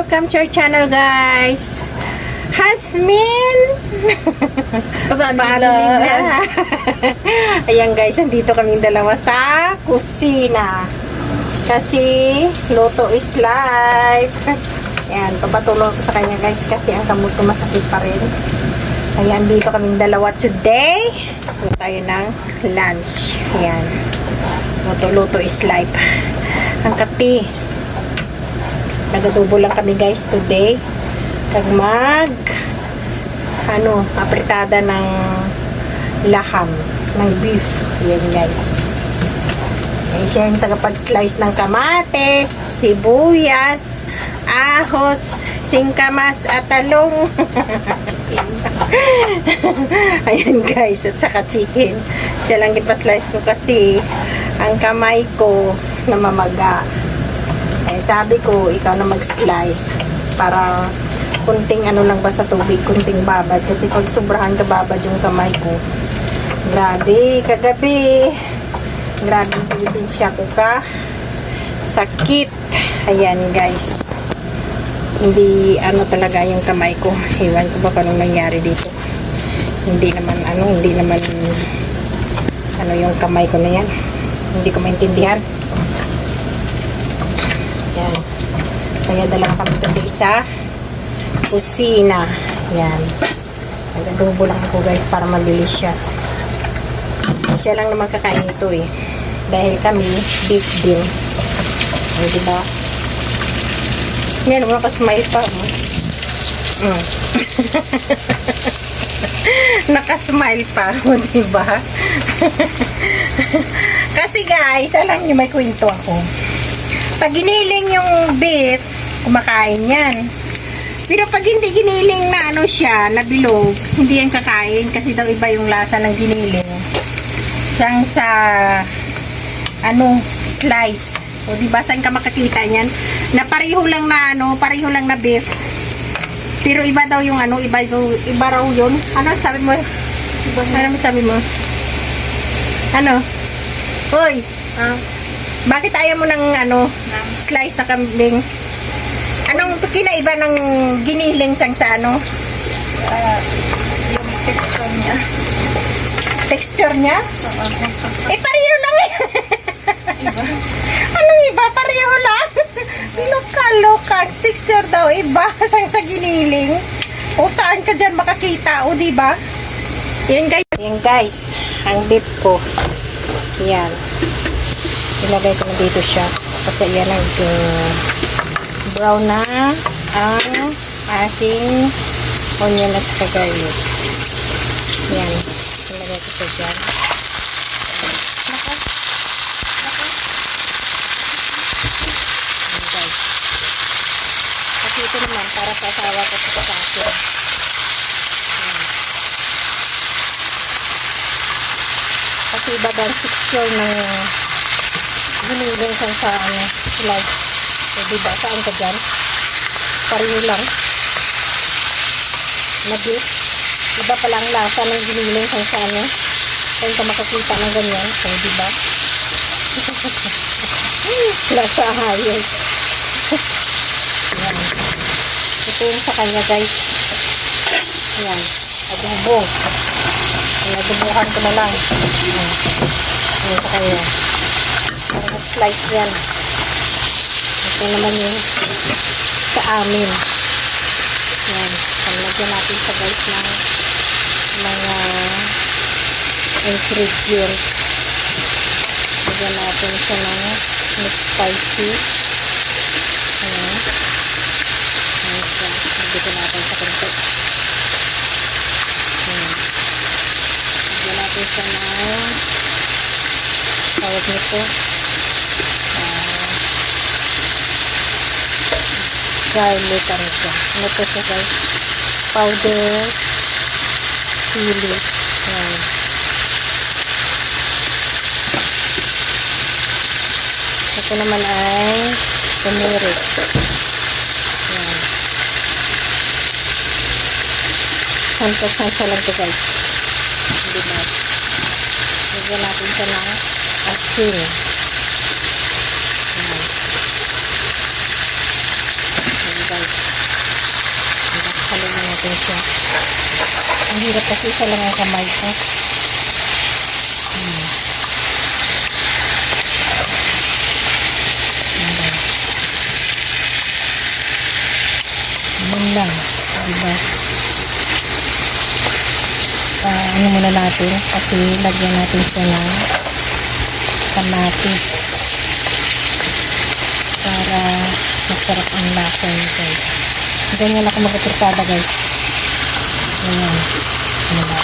Welcome to our channel, guys. Hasmin! Pamilya. Ayan guys, nandito kaming dalawa sa kusina. Kasi luto is life. Ayan, papatulong ko sa kanya guys kasi ang kamot ko masakit pa rin. Ayan, dito kaming dalawa today. Luto tayo ng lunch. Ayan. Luto is life. Ang kape. Nagadubo lang kami guys today. Kag apritada ng laham, ng beef. Yan guys. Ayan siya yung tagapag-slice ng kamates, sibuyas, ahos, singkamas at talong. Ayan guys, at saka chicken. Siya lang ipa-slice ko kasi ang kamay ko namamaga. Eh, sabi ko, ikaw na mag-slice para kunting lang ba sa tubig, kunting babad. Kasi pag sobrahan ka babad yung kamay ko, grabe, kagabi, grabe Pilipensya ko ka, sakit. Ayan guys, hindi talaga yung kamay ko. Iwan ko ba paano nangyari dito. Hindi naman yung kamay ko na yan. Hindi ko maintindihan. Yan. Kaya dala kami today sa kusina. Yan. Nag-adobo lang ako guys para mabilis siya. Siya lang naman kakain ito eh. Dahil kami beef din. O, diba? Yan, nakasmile pa. Nakasmile pa. O, diba? Kasi guys, alam niyo may kwento ako. Pag giniling yung beef, kumakain yan. Pero pag hindi giniling na siya, na bilog, hindi yan kakain kasi daw iba yung lasa ng giniling. Sang sa slice. O diba saan ka makakita niyan? Na pareho lang na beef. Pero iba daw yung iba raw yun. Ano sabi mo? Ano sabi mo? Ano? Hoy! Bakit ayaw mo ng slice na kambing? Anong kinaiba ng giniling sa yung texture niya. Texture niya? Eh, pareho lang eh. Iba? Anong iba? Pareho lang. Loka. Texture daw. Iba sa giniling. O saan ka dyan makakita? O diba? Yan guys. Ang beef ko. Yan. Ilagay ko na dito siya. Kasi yan ang brown na ang ating onion at saka garlic. Yan. Ilagay ko siya dyan. Yan guys. Kasi ito naman para sa asawa ko sa akin. Kasi iba ang texture ng giniling sa slice. So, diba? Saan ka dyan? Pareho lang. Nagit. Iba pala ang lasa ng giniling sa saan. Saan ka makakita ng ganyan. So, diba? Lasa hayos. Yan. Ito yung sa kanya, guys. Yan. Adobo. Adobohan ko na lang. Yan. Yan sa kanya. Para slice yan. Ito naman yung sa amin. Yan. Lagyan natin sa guys ng mga ingredient. Lagyan natin siya ng spicy. Ayan. Ayan siya. Lagyan natin sa konti. Ayan. Lagyan natin siya ng tawag nito. Garlic siya. Ano po siya guys? Powder chili. Ayan. Ito naman ay turmeric. Ayan. Santo lang ito guys. Hindi ba? Lagyan natin siya ng asin. Ayan. Ayan guys. natin siya. Ang hirap kasi isa lang ang kamay ko. Ayan lang. Diba? Ano muna natin kasi lagyan natin siya ng kamatis para masarap ang lasa niya, guys. Ganyan ako magkapursada, guys. Ayan. Diba?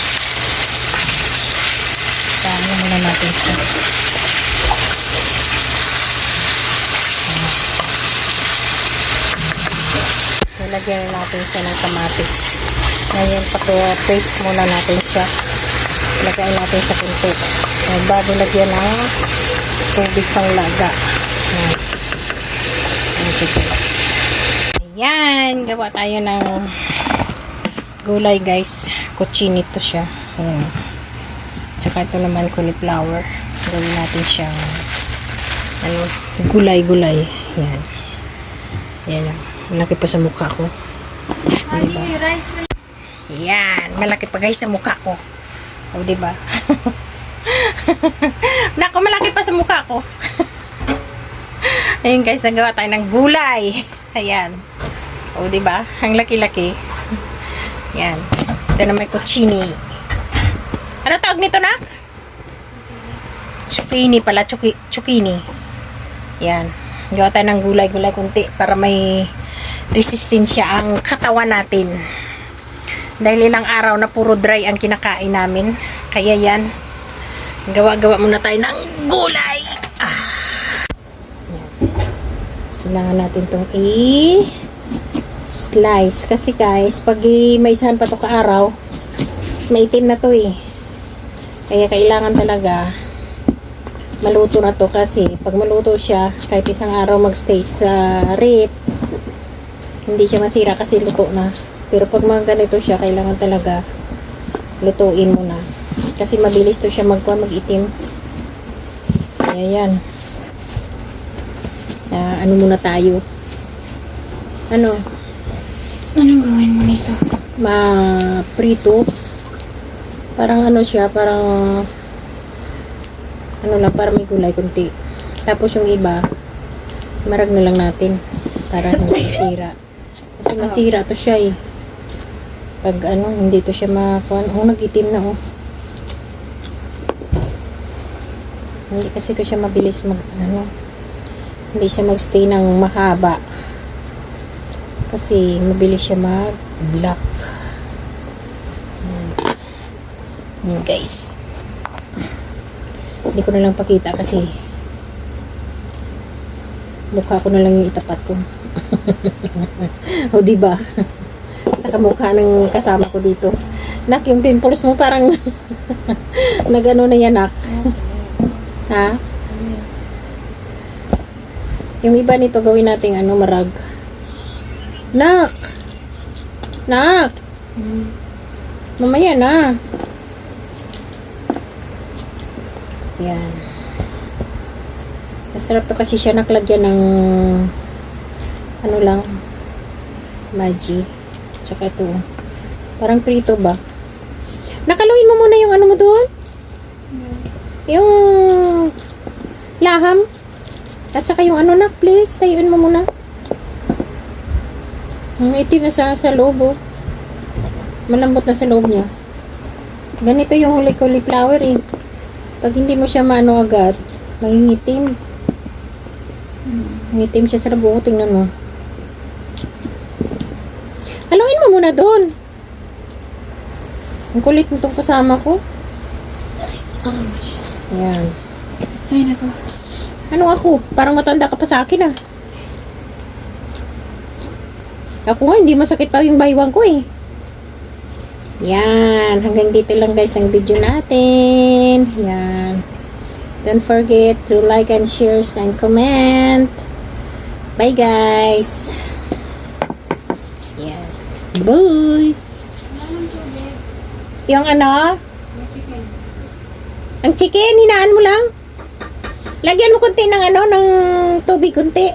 Ano muna natin siya. Lagyan natin siya ng kamatis. Ngayon, paste muna natin siya. Lagay natin sa kunti. Bago lagyan ng tubig pang laga. Ayan. Gawa tayo ng gulay, guys. Kuchinito siya. Ayan. Tsaka ito naman cauliflower. Gawin natin siyang gulay-gulay. Ayan. Ayan lang. Malaki pa sa mukha ko. Diba? Yan. Malaki pa, guys, sa mukha ko. O, diba? Nako, malaki pa sa mukha ko. Ayun, guys, nagawa tayo ng gulay. Ayan. O, diba? Ang laki-laki. Yan. Ito na may kuchini. Ano tawag nito, nak? Zucchini pala. Zucchini. Yan. Gawa tayo ng gulay-gulay kunti para may resistensya ang katawan natin. Dahil ilang araw na puro dry ang kinakain namin. Kaya yan, gawa-gawa muna tayo ng gulay. Yan. Kailangan natin itong i-slice. Kasi guys, pag may isahan pa ito ka-araw, maitim na to eh. Kaya kailangan talaga maluto na to kasi pag maluto siya, kahit isang araw magstay sa rep, hindi siya masira kasi luto na. Pero pag mga ganito siya, kailangan talaga lutuin mo na. Kasi mabilis to siya mag-itim. Kaya yan. Ano muna tayo? Anong gawin mo nito? Ma-prito. Parang siya, parang lang, para may gulay kunti. Tapos yung iba, marag na lang natin para hindi masira. Kasi masira to siya eh. Pag hindi to siya makuha. Nag-itim na Hindi kasi to siya mabilis hindi siya magstay ng mahaba. Kasi mabilis siya mag-black. Yan guys. Hindi ko na lang pakita kasi mukha ko na lang yung itapat ko. O diba? Sa mukha ng kasama ko dito. Nak, yung pimples mo parang nagano na yan, nak. Ha? Yung iba nito gawin nating marag. Nak! Nak! Mamaya na. Yan. Masarap to kasi siya, naklagyan ng Maggi. Tsaka ito. Parang prito ba? Nakaluin mo muna yung mo doon? Yung laham. At saka yung nak, please. Tayuin mo muna. Ang itim na sa loob, malambot na sa loob niya. Ganito yung cauliflower eh. Pag hindi mo siya agad, mangingitim. Mangitim siya sa labo. Tingnan mo. Haluin mo muna doon. Ang kulit nitong kasama ko. Ayan. Ay, nako. Ano ako? Parang matanda ka pa sa akin ah. Ako nga, hindi masakit pa yung baywang ko eh. Yan. Hanggang dito lang guys ang video natin. Yan. Don't forget to like and share and comment. Bye guys. Yan. Bye. Yung ang chicken, hinaan mo lang. Lagyan mo konti ng ng tubig konti.